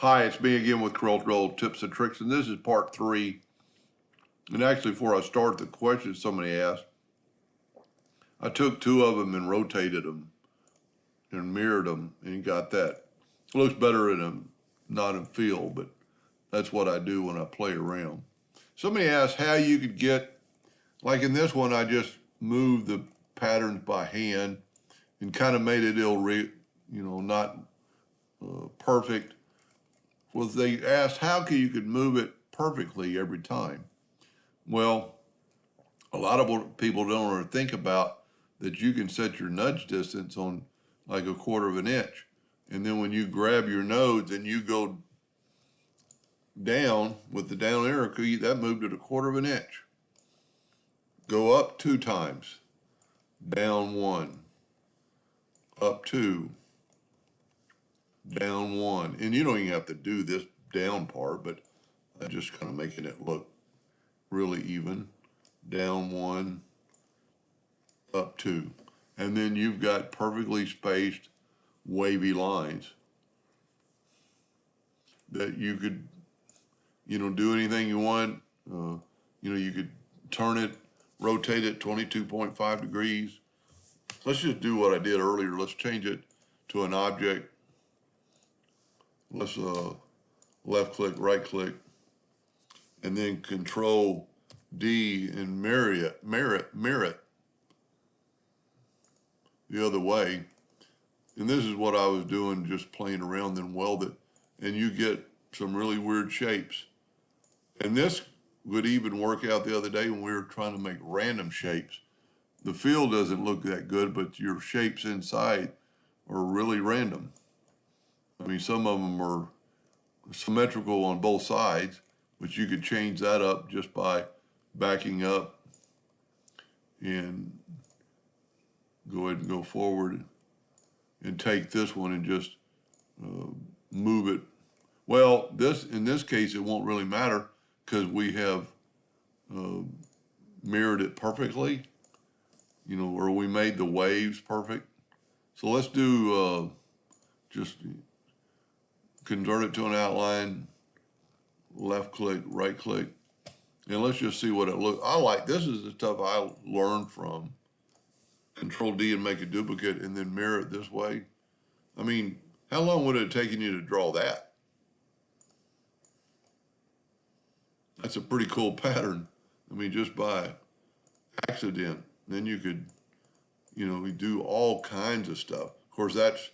Hi, it's me again with Corel Tips and Tricks, and this is part 3. And actually, before I start the question somebody asked, I took 2 of them and rotated them and mirrored them and got that. It looks better in a not in field, but that's what I do when I play around. Somebody asked how you could get, like in this one, I just moved the patterns by hand and kind of made it not perfect. Well, they asked how you could move it perfectly every time. Well, a lot of people don't ever think about that you can set your nudge distance on like a 1/4 of an inch. And then when you grab your nodes and you go down with the down arrow key, that moved it a 1/4 of an inch. Go up 2 times, down 1, up 2, down 1. And you don't even have to do this down part, but I'm just kind of making it look really even. Down 1, up 2. And then you've got perfectly spaced wavy lines that you could, do anything you want. You could turn it, rotate it 22.5 degrees. Let's just do what I did earlier. Let's change it to an object. Let's left click, right click, and then Control D and mirror it the other way. And this is what I was doing, just playing around, then weld it. And you get some really weird shapes. And this would even work out the other day when we were trying to make random shapes. The field doesn't look that good, but your shapes inside are really random. I mean, some of them are symmetrical on both sides, but you could change that up just by backing up and go ahead and go forward and take this one and just move it. Well, in this case, it won't really matter because we have mirrored it perfectly, or we made the waves perfect. So let's do just convert it to an outline, left click, right click, and let's just see what it looks. This is the stuff I learned from. Control D and make a duplicate and then mirror it this way. I mean, how long would it have taken you to draw that? That's a pretty cool pattern. I mean, just by accident. Then you could, we do all kinds of stuff. Of course, that's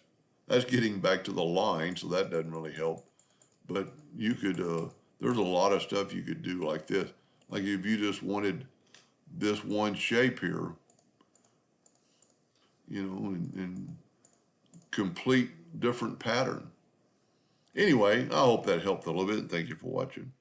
getting back to the line, so that doesn't really help. But you could, there's a lot of stuff you could do like this. Like if you just wanted this one shape here, and complete different pattern. Anyway, I hope that helped a little bit, and thank you for watching.